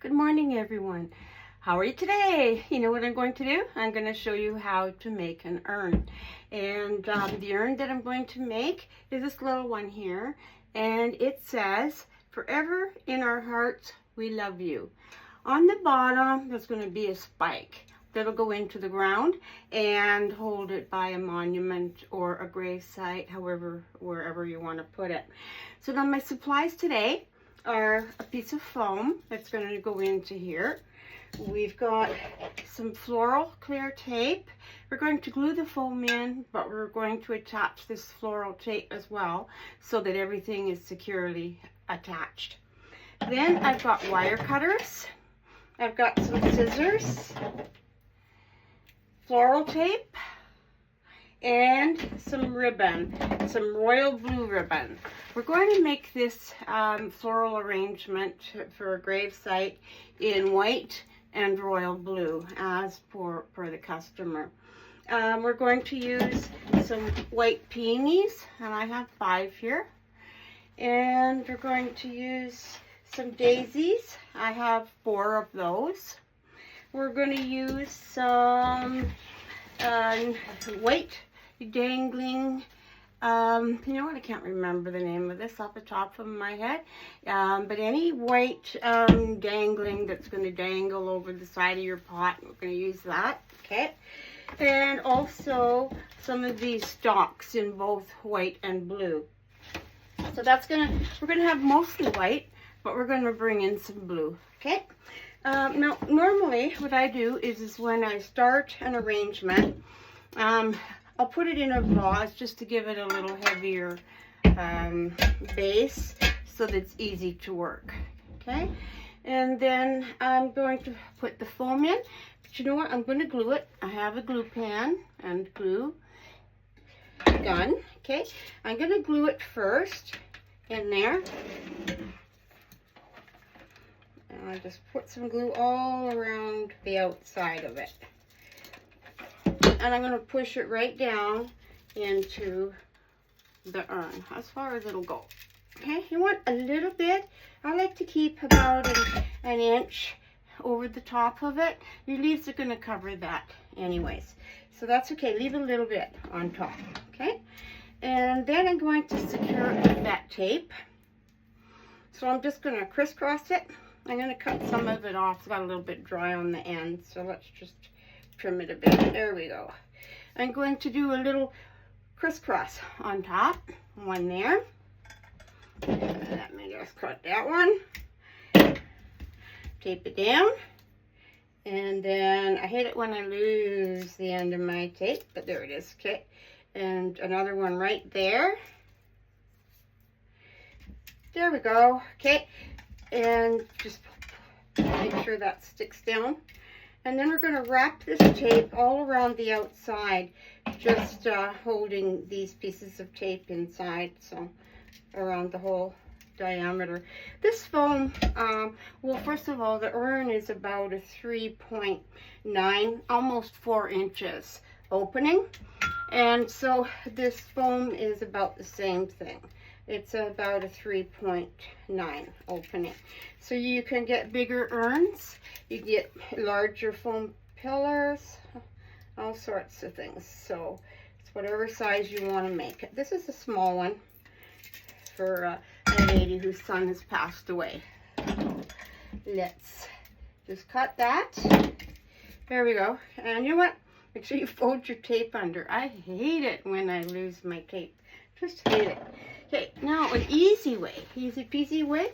Good morning, everyone. How are you today? You know what I'm going to do? I'm going to show you how to make an urn. And the urn that I'm going to make is this little one here. And it says, "Forever in our hearts, we love you." On the bottom, there's going to be a spike that'll go into the ground and hold it by a monument or a gravesite, wherever you want to put it. So now my supplies today are a piece of foam that's going to go into here. We've got some floral clear tape. We're going to glue the foam in, but we're going to attach this floral tape as well so that everything is securely attached. Then I've got wire cutters. I've got some scissors, floral tape, and some ribbon, some royal blue ribbon. We're going to make this floral arrangement for a gravesite in white and royal blue as per the customer. We're going to use some white peonies, and I have 5 here. And we're going to use some daisies. I have 4 of those. We're going to use some white dangling, you know what, I can't remember the name of this off the top of my head, but any white dangling that's going to dangle over the side of your pot, we're going to use that, okay? And also some of these stalks in both white and blue. So we're going to have mostly white, but we're going to bring in some blue, okay? Now, normally what I do is when I start an arrangement, I'll put it in a vase just to give it a little heavier base so that it's easy to work, okay? And then I'm going to put the foam in, but you know what? I'm going to glue it. I have a glue pan and glue gun, okay? I'm going to glue it first in there. And I just put some glue all around the outside of it. And I'm going to push it right down into the urn, as far as it'll go. Okay, you want a little bit. I like to keep about an inch over the top of it. Your leaves are going to cover that anyways. So that's okay. Leave a little bit on top, okay? And then I'm going to secure it with that tape. So I'm just going to crisscross it. I'm going to cut some of it off. It's got a little bit dry on the end, so let's just trim it a bit. There we go. I'm going to do a little crisscross on top. One there. Let me just cut that one. Tape it down. And then I hate it when I lose the end of my tape, but there it is, okay? And another one right there. There we go, okay? And just make sure that sticks down. And then we're going to wrap this tape all around the outside, just holding these pieces of tape inside, so around the whole diameter. This foam, well, first of all, the urn is about a 3.9, almost 4 inches opening. And so this foam is about the same thing. It's about a 3.9 opening. So you can get bigger urns, you get larger foam pillars, all sorts of things. So it's whatever size you want to make it. This is a small one for a lady whose son has passed away. So let's just cut that. There we go. And you know what? Make sure you fold your tape under. I hate it when I lose my tape. Just hate it. Okay, now an easy peasy way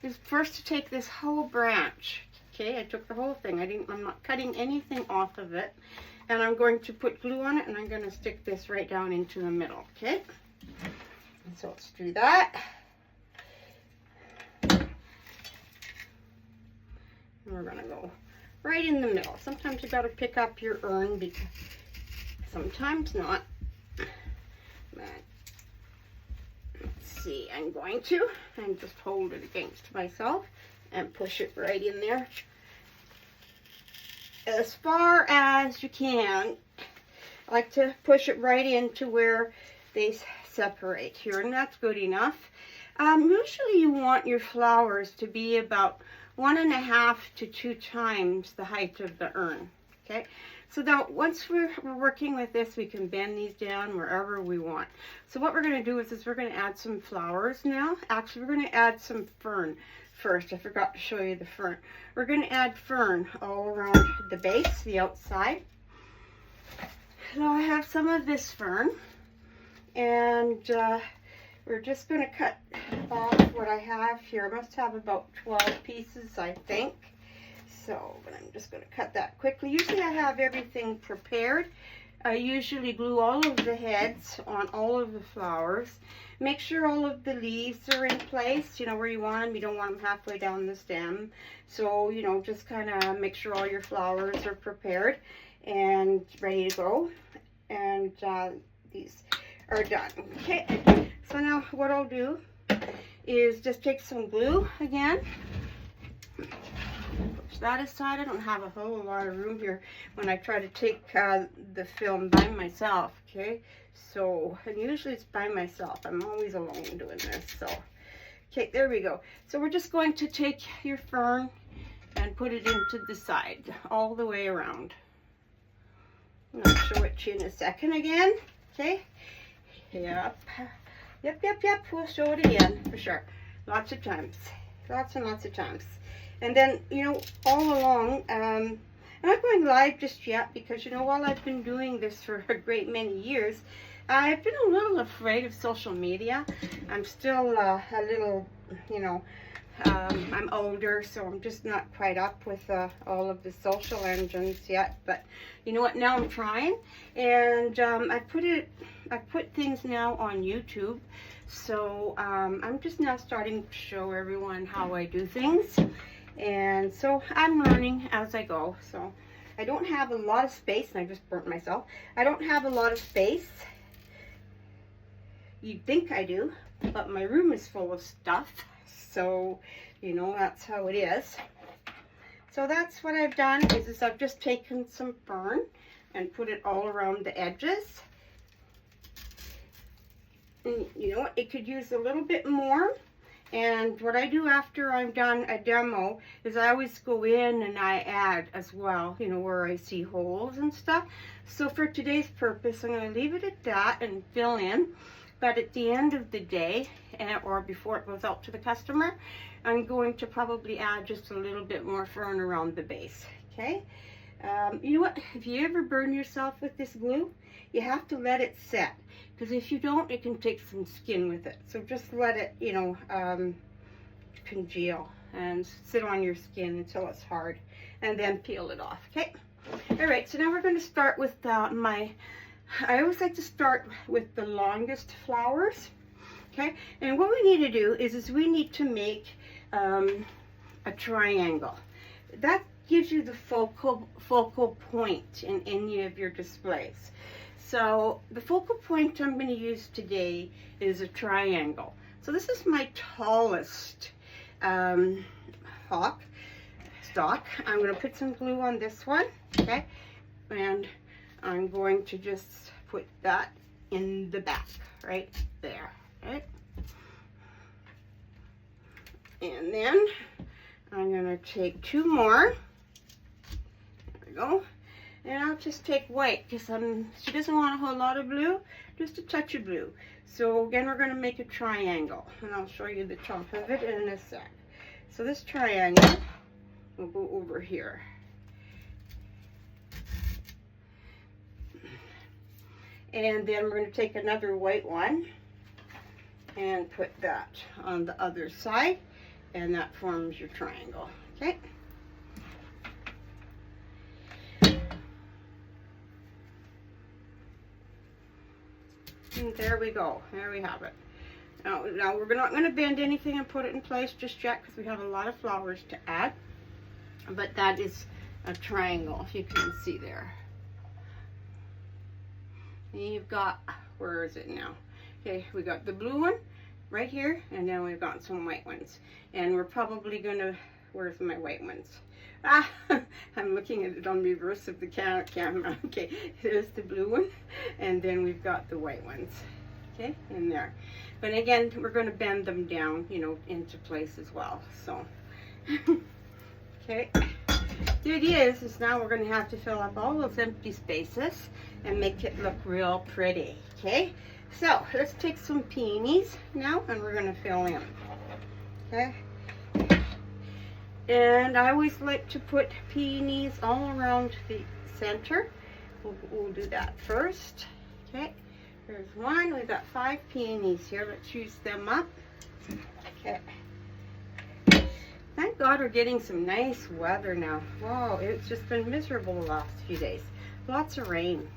is first to take this whole branch. Okay, I took the whole thing. I'm not cutting anything off of it. And I'm going to put glue on it, and I'm going to stick this right down into the middle, okay? And so let's do that. And we're going to go right in the middle. Sometimes you got to pick up your urn, because sometimes not. But let's see, I'm going to, and just hold it against myself and push it right in there as far as you can. I like to push it right into where they separate here, and that's good enough. Usually you want your flowers to be about 1.5 to 2 times the height of the urn. Okay, so now once we're working with this, we can bend these down wherever we want. So what we're going to do is we're going to add some flowers now. Actually, we're going to add some fern first. I forgot to show you the fern. We're going to add fern all around the base, the outside. So I have some of this fern, and we're just going to cut off what I have here. I must have about 12 pieces, I think. So, but I'm just going to cut that quickly. Usually I have everything prepared. I usually glue all of the heads on all of the flowers. Make sure all of the leaves are in place, you know, where you want them. You don't want them halfway down the stem. So, you know, just kind of make sure all your flowers are prepared and ready to go. And these are done. Okay, so now what I'll do is just take some glue again. Push that aside. I don't have a whole lot of room here when I try to take the film by myself. Okay, so, and usually it's by myself. I'm always alone doing this. So, okay, there we go. So we're just going to take your fern and put it into the side all the way around. I'll show it to you in a second again. Okay. Yep. We'll show it again for sure. Lots of times. Lots and lots of times. And then, you know, all along, I'm not going live just yet because, you know, while I've been doing this for a great many years, I've been a little afraid of social media. I'm still a little, you know, I'm older, so I'm just not quite up with all of the social engines yet. But you know what? Now I'm trying, and I put things now on YouTube. So I'm just now starting to show everyone how I do things, and so I'm learning as I go. So I don't have a lot of space, and I just burnt myself. I don't have a lot of space. You'd think I do, but my room is full of stuff. So, you know, that's how it is. So that's what I've done is I've just taken some fern and put it all around the edges. And you know what, it could use a little bit more. And what I do after I've done a demo is I always go in and I add as well, you know, where I see holes and stuff. So for today's purpose, I'm going to leave it at that and fill in. But at the end of the day, or before it goes out to the customer, I'm going to probably add just a little bit more fern around the base. Okay? You know what? If you ever burn yourself with this glue, you have to let it set. Because if you don't, it can take some skin with it. So just let it, you know, congeal and sit on your skin until it's hard. And then peel it off. Okay? Alright, so now we're going to start with I always like to start with the longest flowers, okay? And what we need to do is we need to make a triangle. That gives you the focal point in any of your displays. So the focal point I'm going to use today is a triangle. So this is my tallest stalk. I'm going to put some glue on this one, okay? And I'm going to just put that in the back, right there, right? And then I'm going to take 2 more. There we go. And I'll just take white because she doesn't want a whole lot of blue, just a touch of blue. So again, we're going to make a triangle, and I'll show you the top of it in a sec. So this triangle will go over here. And then we're going to take another white one and put that on the other side, and that forms your triangle. Okay. And there we go. There we have it. Now we're not going to bend anything and put it in place just yet because we have a lot of flowers to add. But that is a triangle, if you can see there. And you've got, where is it now? Okay, we got the blue one right here, and then we've got some white ones. And we're probably gonna, where's my white ones? Ah, I'm looking at it on the reverse of the camera. Okay, here's the blue one, and then we've got the white ones, okay, in there. But again, we're going to bend them down, you know, into place as well. So, okay. The idea is now we're going to have to fill up all those empty spaces and make it look real pretty. Okay. So let's take some peonies now, and we're going to fill in. Okay. And I always like to put peonies all around the center. We'll do that first. Okay. There's one. We've got 5 peonies here. Let's use them up. Okay. Thank God we're getting some nice weather now. Wow, it's just been miserable the last few days. Lots of rain.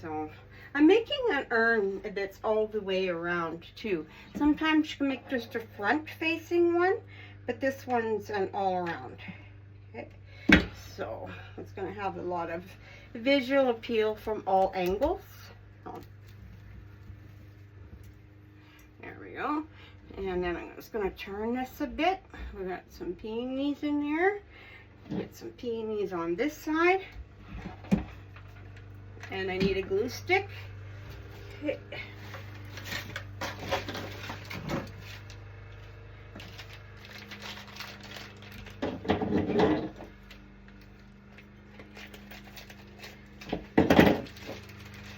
So I'm making an urn that's all the way around too. Sometimes you can make just a front facing one, but this one's an all around. Okay. So it's going to have a lot of visual appeal from all angles. Oh. There we go. And then I'm just going to turn this a bit. We got some peonies in there. Get some peonies on this side. And I need a glue stick. Okay.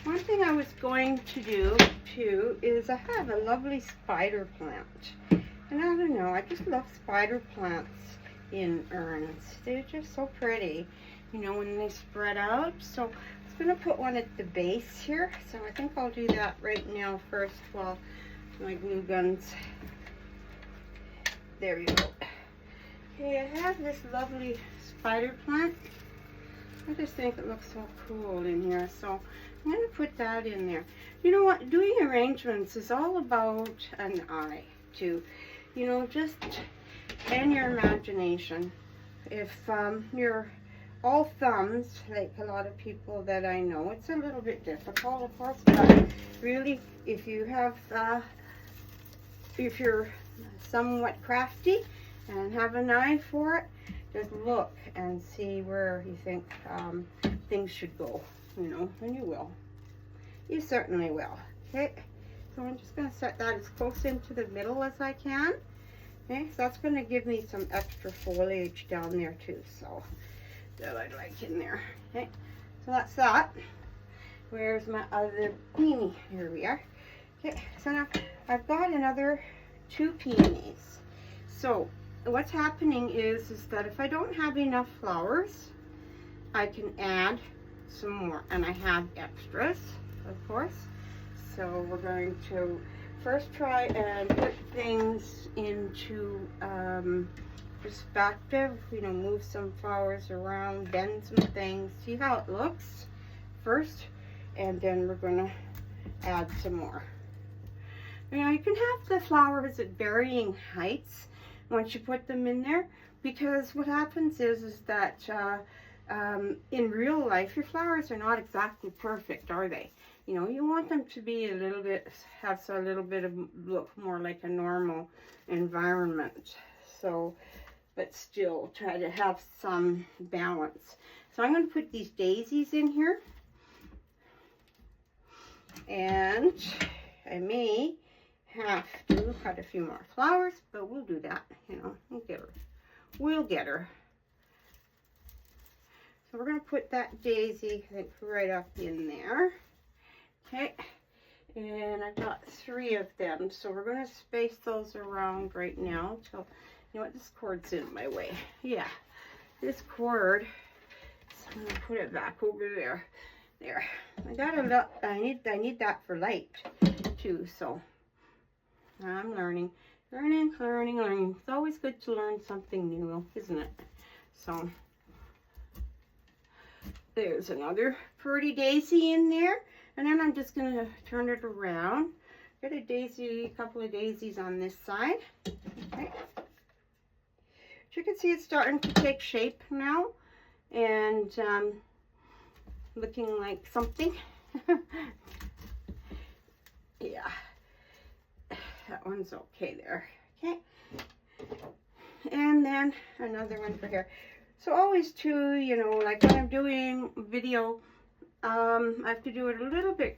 One thing I was going to do too is I have a lovely spider plant, and I don't know, I just love spider plants in urns. They're just so pretty, you know, when they spread out. So I was going to put one at the base here, so I think I'll do that right now first while my glue guns. There you go. Okay, I have this lovely spider plant. I just think it looks so cool in here, so I'm going to put that in there. You know what, doing arrangements is all about an eye too, you know, just, and your imagination. If you're all thumbs, like a lot of people that I know, it's a little bit difficult, of course, but really, if you have, if you're somewhat crafty and have an eye for it, just look and see where you think things should go, you know, and you will. You certainly will. Okay, so I'm just going to set that as close into the middle as I can. Okay, so that's going to give me some extra foliage down there too, so that I'd like in there. Okay, so that's that. Where's my other peony? Here we are. Okay, so now I've got another 2 peonies. So what's happening is that if I don't have enough flowers, I can add some more, and I have extras, of course. So we're going to first try and put things into perspective, you know, move some flowers around, bend some things, see how it looks first, and then we're going to add some more. You know, you can have the flowers at varying heights once you put them in there, because what happens is that in real life, your flowers are not exactly perfect, are they? You know, you want them to be a little bit, have a little bit of look more like a normal environment. So, but still try to have some balance. So I'm going to put these daisies in here. And I may have to cut a few more flowers, but we'll do that, you know, we'll get her. We'll get her. So we're going to put that daisy, I think, right up in there. Okay, and I've got 3 of them, so we're going to space those around right now till, you know what, this cord's in my way. Yeah, this cord, so I'm going to put it back over there. There, I got a lot, I need that for light too, so I'm learning. It's always good to learn something new, isn't it? So there's another pretty daisy in there. And then I'm just going to turn it around. Get a daisy, a couple of daisies on this side. Okay. But you can see it's starting to take shape now. And looking like something. Yeah. That one's okay there. Okay. And then another one for here. So always too, you know, like when I'm doing video, I have to do it a little bit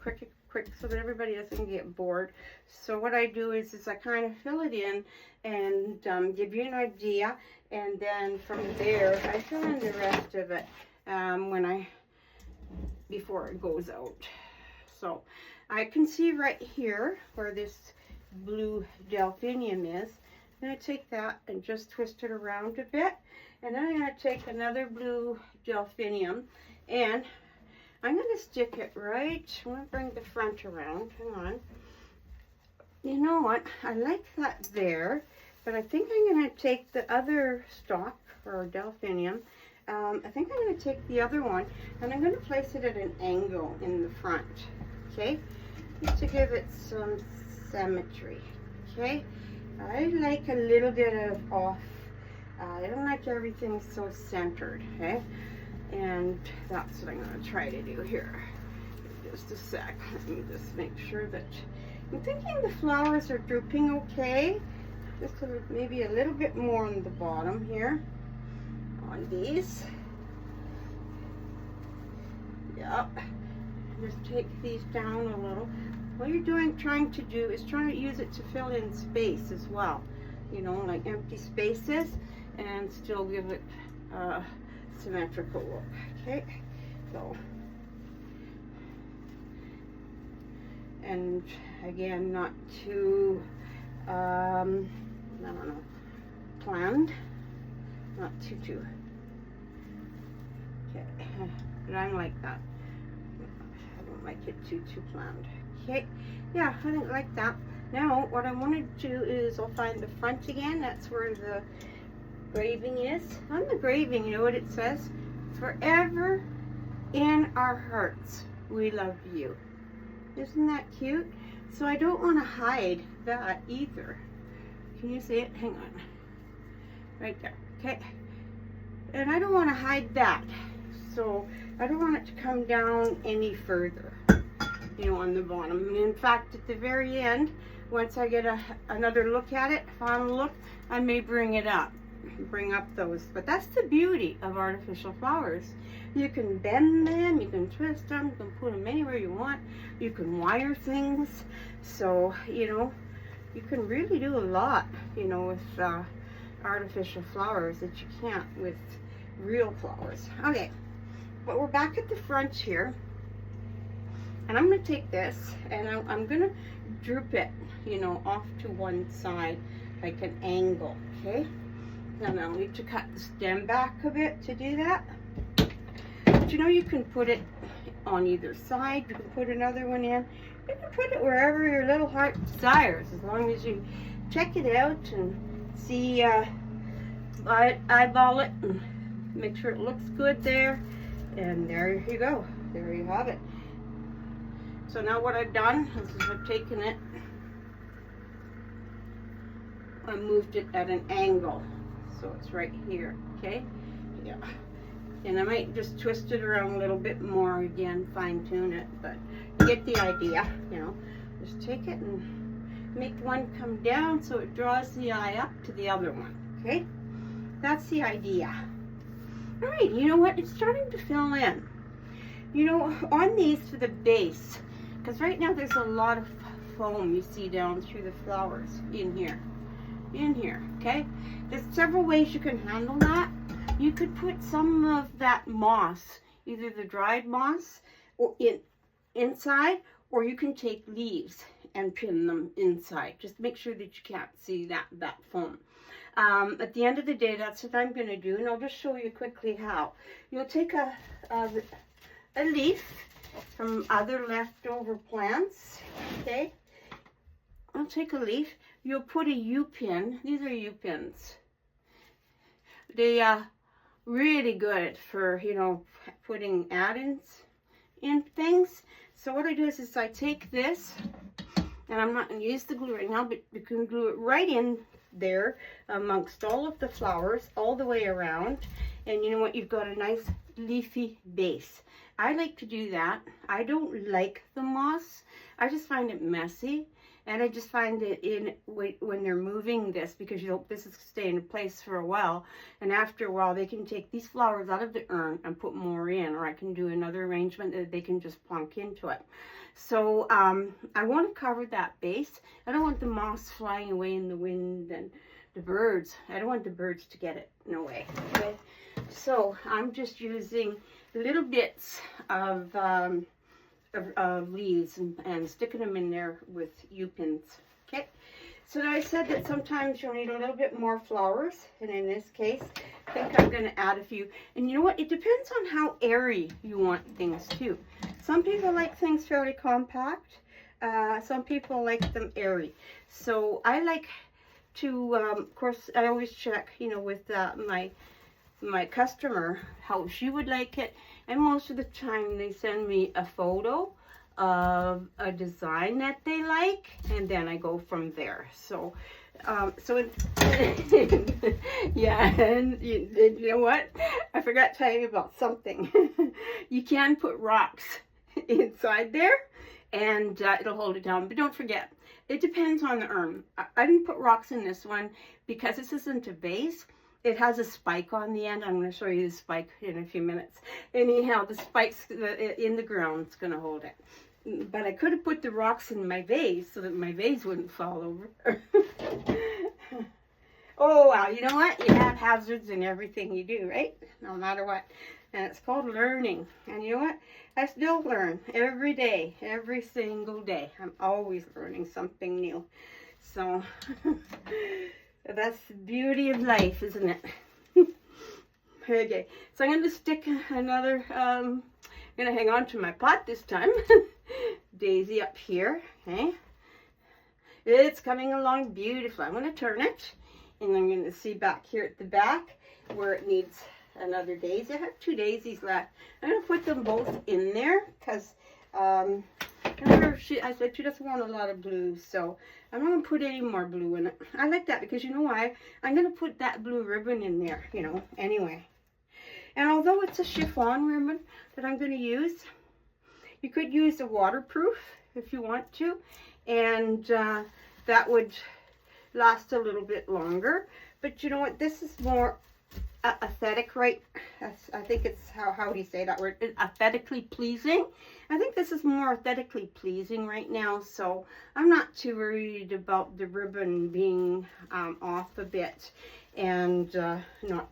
quick so that everybody doesn't get bored. So what I do is I kind of fill it in and give you an idea, and then from there I fill in the rest of it before it goes out. So I can see right here where this blue delphinium is. I'm going to take that and just twist it around a bit, and then I'm going to take another blue delphinium and I'm going to stick it right. I'm going to bring the front around. Hang on. You know what? I like that there, but I think I'm going to take the other stalk or delphinium. I think I'm going to take the other one and I'm going to place it at an angle in the front. Okay, just to give it some symmetry. Okay, I like a little bit of off. I don't like everything so centered. Okay. And that's what I'm going to try to do here. Just a sec. Let me just make sure that I'm thinking the flowers are drooping okay. Just maybe a little bit more on the bottom here on these. Yep. Just take these down a little. What you're trying to do is trying to use it to fill in space as well. You know, like empty spaces, and still give it symmetrical look. Okay, so, and again, not too I don't know, planned, not too okay, but I like that. I don't like it too planned. Okay, yeah, I don't like that. Now what I want to do is I'll find the front again. That's where the graving is. On the graving, you know what it says? Forever in our hearts, we love you. Isn't that cute? So I don't want to hide that either. Can you see it? Hang on. Right there. Okay. And I don't want to hide that. So I don't want it to come down any further, you know, on the bottom. And in fact, at the very end, once I get another look at it, final look, I may bring it up. Bring up those, but that's the beauty of artificial flowers. You can bend them, you can twist them, you can put them anywhere you want, you can wire things, so you know you can really do a lot, you know, with artificial flowers that you can't with real flowers. Okay, but we're back at the front here, and I'm going to take this and I'm going to droop it, you know, off to one side like an angle. Okay. And I'll need to cut the stem back a bit to do that. But you know, you can put it on either side. You can put another one in. You can put it wherever your little heart desires, as long as you check it out and see, eyeball it and make sure it looks good there. And there you go. There you have it. So now what I've done is I've taken it and moved it at an angle. So it's right here, okay? Yeah. And I might just twist it around a little bit more again, fine tune it, but you get the idea, you know. Just take it and make one come down so it draws the eye up to the other one, okay? That's the idea. All right, you know what? It's starting to fill in. You know, on these for the base, because right now there's a lot of foam you see down through the flowers in here, okay? There's several ways you can handle that. You could put some of that moss, either the dried moss or inside, or you can take leaves and pin them inside. Just make sure that you can't see that foam. At the end of the day, that's what I'm going to do, and I'll just show you quickly how. You'll take a leaf from other leftover plants, okay? I'll take a leaf. You'll put a U-pin. These are U-pins. They are really good for, you know, putting add-ins in things. So what I do is I take this, and I'm not going to use the glue right now, but you can glue it right in there amongst all of the flowers all the way around, and you know what, you've got a nice leafy base. I like to do that. I don't like the moss. I just find it messy, And I just find it when they're moving this, because this is staying in place for a while, and after a while they can take these flowers out of the urn and put more in, or I can do another arrangement that they can just plunk into it. So I want to cover that base. I don't want the moss flying away in the wind and the birds. I don't want the birds to get it in a way. Okay? So I'm just using little bits of leaves and sticking them in there with U-pins. Okay, so now I said that sometimes you'll need a little bit more flowers, and in this case I think I'm going to add a few. And you know what, it depends on how airy you want things too. Some people like things fairly compact, some people like them airy. So I like to of course I always check, you know, with my customer how she would like it, and most of the time they send me a photo of a design that they like, and then I go from there. So yeah, and you know what, I forgot to tell you about something. You can put rocks inside there and it'll hold it down, but don't forget, it depends on the urn. I didn't put rocks in this one because this isn't a vase. It has a spike on the end. I'm going to show you the spike in a few minutes. Anyhow, the spike's in the ground. It's going to hold it. But I could have put the rocks in my vase so that my vase wouldn't fall over. Oh, well, you know what? You have hazards in everything you do, right? No matter what. And it's called learning. And you know what? I still learn every day, every single day. I'm always learning something new. So... that's the beauty of life, isn't it? Okay, so I'm going to stick another, I'm going to hang on to my pot this time. Daisy up here, okay? It's coming along beautifully. I'm going to turn it, and I'm going to see back here at the back where it needs another daisy. I have 2 daisies left. I'm going to put them both in there because remember, I said she doesn't want a lot of blue, so I'm not going to put any more blue in it. I like that because you know why? I'm going to put that blue ribbon in there, you know, anyway. And although it's a chiffon ribbon that I'm going to use, you could use a waterproof if you want to, and that would last a little bit longer. But you know what? This is more aesthetic, right? I think it's, how do you say that word? Aesthetically pleasing. I think this is more aesthetically pleasing right now, so I'm not too worried about the ribbon being off a bit and not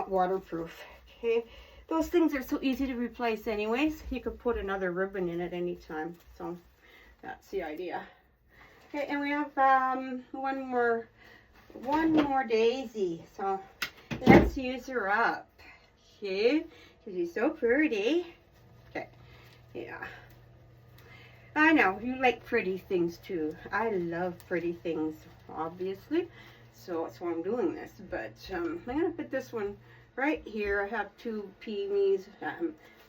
waterproof. Okay, those things are so easy to replace anyways. You could put another ribbon in at any time, so that's the idea. Okay, and we have one more daisy, so let's use her up. Okay, because she's so pretty. Okay, yeah, I know you like pretty things too. I love pretty things, obviously, so that's why I'm doing this. But I'm gonna put this one right here. I have 2 peonies.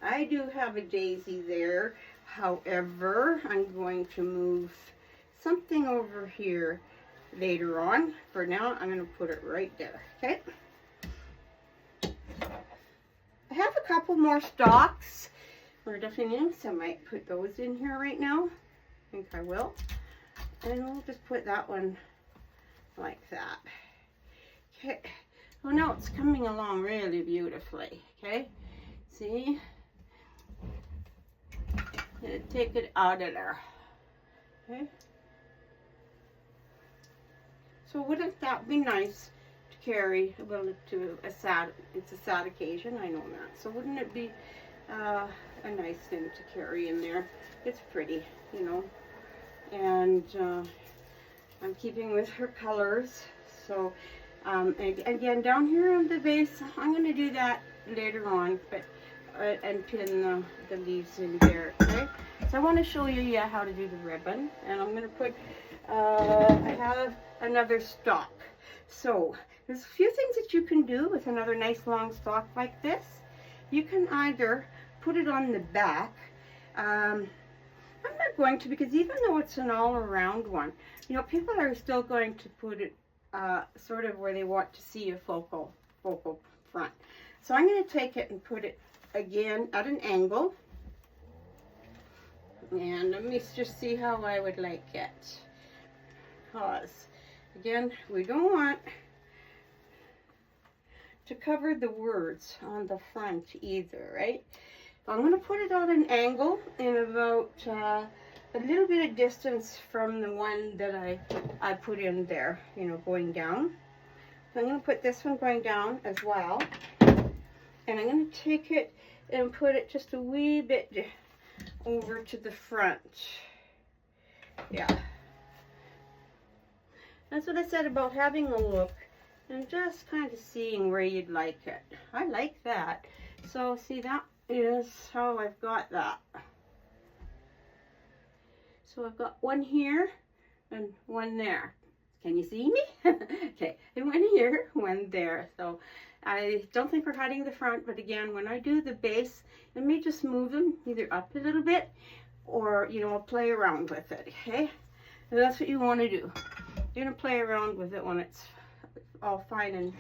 I do have a daisy there. However, I'm going to move something over here later on. For now, I'm going to put it right there. Okay. I have a couple more stalks or Delphiniums. I might put those in here right now. I think I will. And we'll just put that one like that. Okay. Well, now it's coming along really beautifully. Okay. See? Take it out of there. Okay. So wouldn't that be nice to carry, well, to it's a sad occasion, I know that. So wouldn't it be a nice thing to carry in there? It's pretty, you know. And I'm keeping with her colors. So again, down here on the base, I'm going to do that later on, but and pin the leaves in there. Okay. So I want to show you how to do the ribbon, and I'm going to put. I have another stalk. So there's a few things that you can do with another nice long stalk like this. You can either put it on the back. I'm not going to, because even though it's an all-around one, you know, people are still going to put it sort of where they want to see a focal front. So I'm going to take it and put it again at an angle. And let me just see how I would like it. Because, again, we don't want to cover the words on the front either, right? So I'm going to put it on an angle in about a little bit of distance from the one that I put in there, you know, going down. So I'm going to put this one going down as well. And I'm going to take it and put it just a wee bit over to the front. Yeah. That's what I said about having a look and just kind of seeing where you'd like it. I like that. So see, that is how I've got that. So I've got one here and one there. Can you see me? Okay, and one here, one there. So I don't think we're hiding the front, but again, when I do the base, I may just move them either up a little bit or, you know, I'll play around with it, okay? And that's what you want to do. You're going to play around with it when it's all fine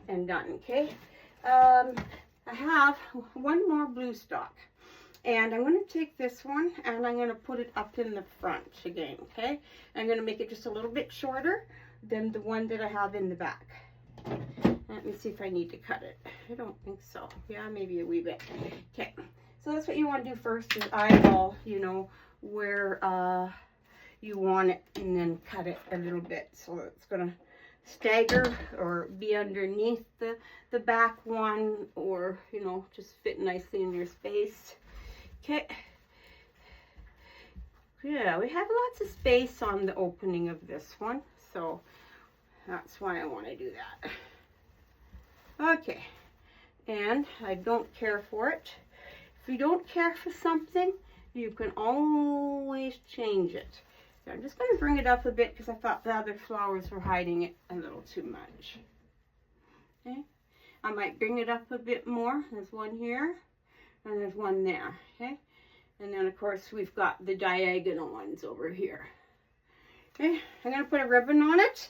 and done, okay? I have one more blue stock. And I'm going to take this one and I'm going to put it up in the front again, okay? I'm going to make it just a little bit shorter than the one that I have in the back. Let me see if I need to cut it. I don't think so. Yeah, maybe a wee bit. Okay, so that's what you want to do first is eyeball, you know, where you want it and then cut it a little bit. So it's going to stagger or be underneath the back one or, you know, just fit nicely in your space. Okay. Yeah, we have lots of space on the opening of this one, so that's why I want to do that. Okay, and I don't care for it. If you don't care for something, you can always change it. So I'm just going to bring it up a bit because I thought the other flowers were hiding it a little too much. Okay, I might bring it up a bit more. There's one here. And there's one there, okay? And then, of course, we've got the diagonal ones over here. Okay, I'm going to put a ribbon on it.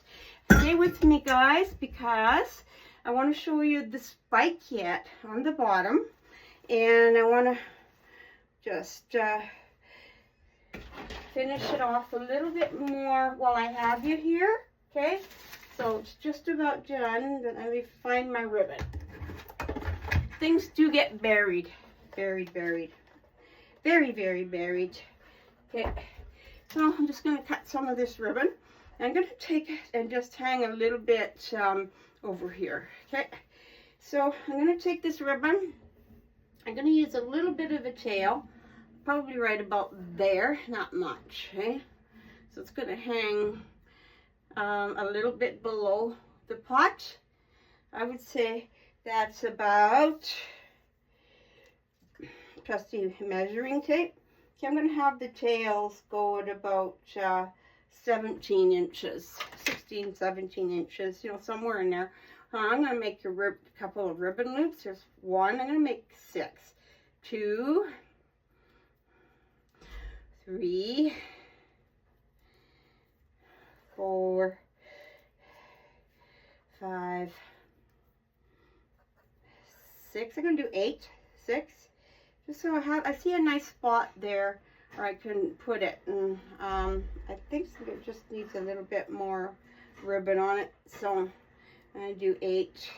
Stay with me, guys, because I want to show you the spike yet on the bottom. And I want to just finish it off a little bit more while I have you here, okay? So it's just about done, but let me find my ribbon. Things do get buried. Very buried. Very, very buried. Okay, so I'm just going to cut some of this ribbon. I'm going to take it and just hang a little bit over here. Okay, so I'm going to take this ribbon. I'm going to use a little bit of a tail, probably right about there, not much. Okay, so it's going to hang a little bit below the pot. I would say that's about, trusty measuring tape. Okay, I'm going to have the tails go at about 17 inches, 16, 17 inches, you know, somewhere in there. I'm going to make a couple of ribbon loops. There's one. I'm going to make 6. 2, 3, 4, 5, 6. I'm going to do 8, 6. Just so I see a nice spot there where I can put it, and I think it just needs a little bit more ribbon on it, so I'm going to do 8.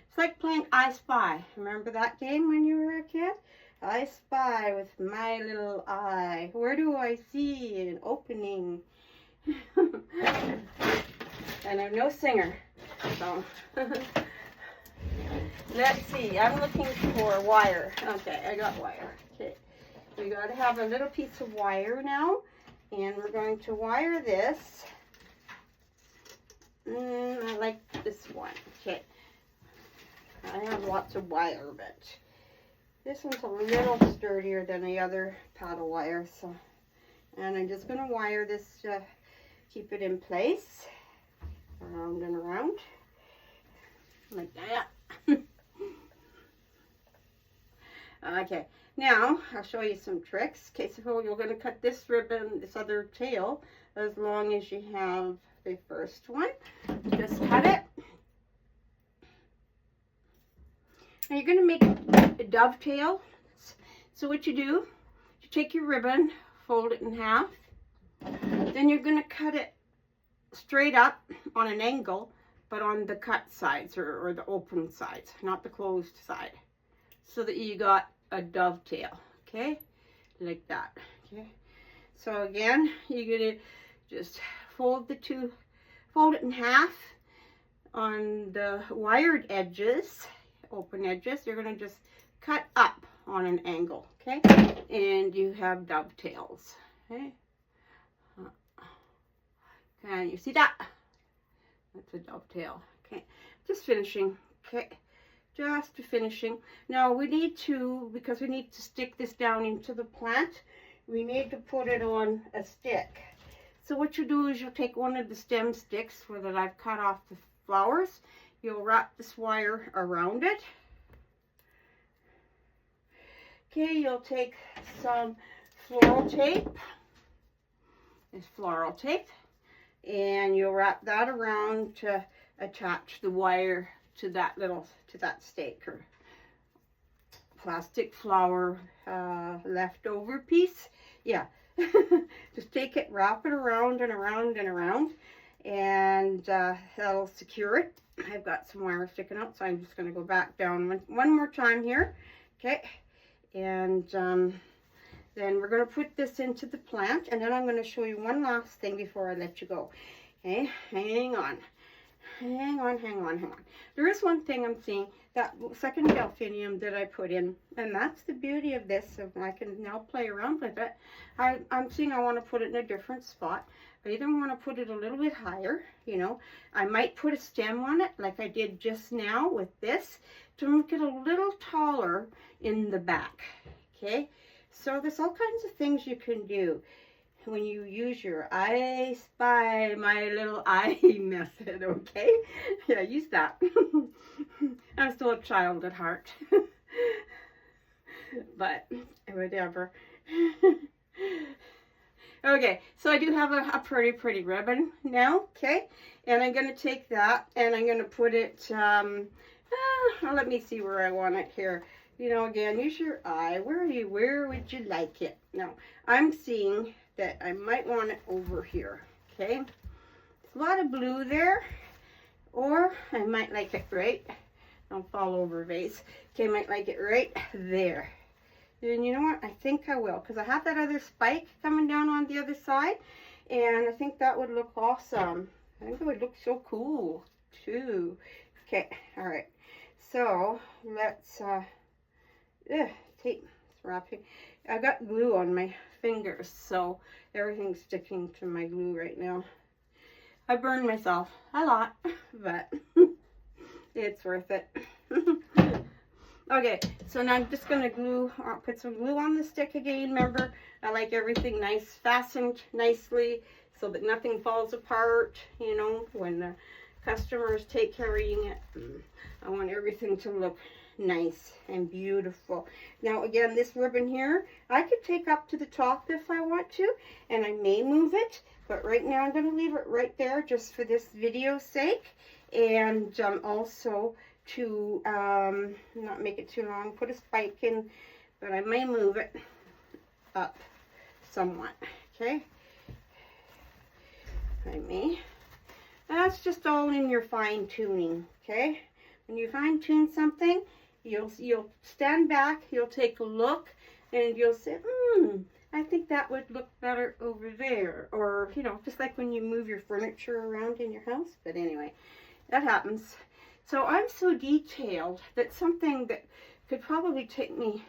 It's like playing I Spy. Remember that game when you were a kid? I spy with my little eye. Where do I see an opening? And I'm no singer, so... Let's see, I'm looking for wire. Okay, I got wire. Okay, we got to have a little piece of wire now, and we're going to wire this. I like this one. Okay, I have lots of wire, but this one's a little sturdier than the other paddle wire. So, and I'm just going to wire this to keep it in place, around and around, like that. Okay, now I'll show you some tricks. Okay, so you're going to cut this ribbon, this other tail, as long as you have the first one. Just cut it. Now you're going to make a dovetail. So what you do, you take your ribbon, fold it in half, then you're going to cut it straight up on an angle, but on the cut sides or the open sides, not the closed side, so that you got a dovetail, okay, like that, okay. So again, you're going to just fold it in half on the wired edges, open edges. You're going to just cut up on an angle, okay, and you have dovetails, okay. Can you see that? That's a dovetail, okay. Just finishing, okay, just finishing. Now we need to, because we need to stick this down into the plant, we need to put it on a stick. So what you do is you'll take one of the stem sticks that I've cut off the flowers, you'll wrap this wire around it. Okay, you'll take some floral tape, and you'll wrap that around to attach the wire to that stake or plastic flower leftover piece. Yeah. Just take it, wrap it around and around and around, and that'll secure it. I've got some wire sticking out, so I'm just going to go back down one more time here, okay, and then we're going to put this into the plant, and then I'm going to show you one last thing before I let you go. Okay, hang on. There is one thing I'm seeing, that second delphinium that I put in, and that's the beauty of this, and I can now play around with it. I'm seeing I want to put it in a different spot. I either want to put it a little bit higher, you know, I might put a stem on it like I did just now with this to make it a little taller in the back, okay? So there's all kinds of things you can do when you use your I Spy My Little Eye method, okay? Yeah, use that. I'm still a child at heart. But whatever. Okay, so I do have a pretty ribbon now, okay? And I'm going to take that and I'm going to put it, let me see where I want it here. You know, again, use your eye. Where would you like it? Now, I'm seeing that I might want it over here, okay? There's a lot of blue there, or I might like it right, don't fall over vase. Okay, I might like it right there. And you know what? I think I will, because I have that other spike coming down on the other side, and I think that would look awesome. I think it would look so cool, too. Okay, all right. So, let's, tape, it's wrapping. I got glue on my fingers, so everything's sticking to my glue right now. I burned myself a lot, but it's worth it. Okay, so now I'm just going to put some glue on the stick again. Remember, I like everything nice, fastened nicely so that nothing falls apart, you know, when the customers take carrying it. I want everything to look nice and beautiful. Now again, this ribbon here, I could take up to the top if I want to, and I may move it, but right now I'm going to leave it right there just for this video's sake, and also to not make it too long, put a spike in, but I may move it up somewhat, okay? I may. That's just all in your fine tuning, okay? When you fine tune something, you'll stand back, you'll take a look, and you'll say, I think that would look better over there. Or, you know, just like when you move your furniture around in your house. But anyway, that happens. So I'm so detailed that something that could probably take me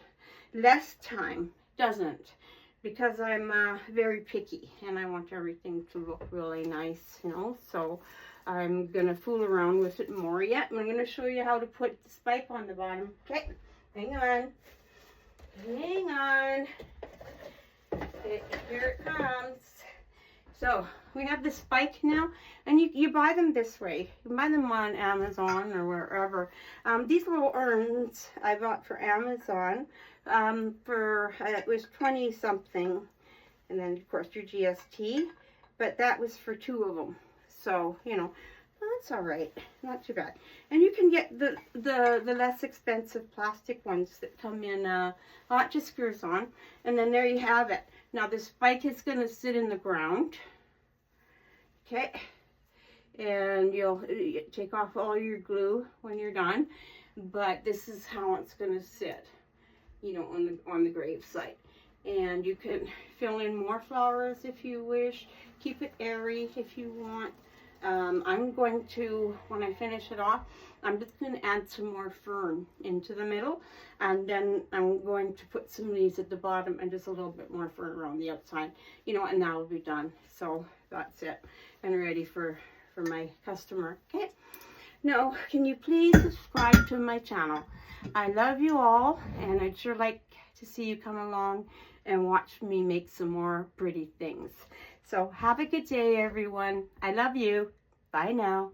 less time doesn't. Because I'm very picky and I want everything to look really nice, you know. So I'm going to fool around with it more yet. I'm going to show you how to put the spike on the bottom. Okay, hang on. Hang on. Okay, here it comes. So we have the spike now, and you buy them this way. You buy them on Amazon or wherever. These little urns I bought for Amazon for, it was 20 something, and then of course your GST, but that was for 2 of them. So, you know, that's all right. Not too bad. And you can get the less expensive plastic ones that come in, it just screws on. And then there you have it. Now this spike is going to sit in the ground. Okay. And you'll take off all your glue when you're done. But this is how it's going to sit, you know, on the gravesite. And you can fill in more flowers if you wish. Keep it airy if you want. I'm going to, when I finish it off, I'm just going to add some more fern into the middle. And then I'm going to put some leaves at the bottom and just a little bit more fern around the outside. You know, and that'll be done. So that's it. And ready for my customer. Okay. Now, can you please subscribe to my channel? I love you all, and I'd sure like to see you come along and watch me make some more pretty things. So have a good day, everyone. I love you. Bye now.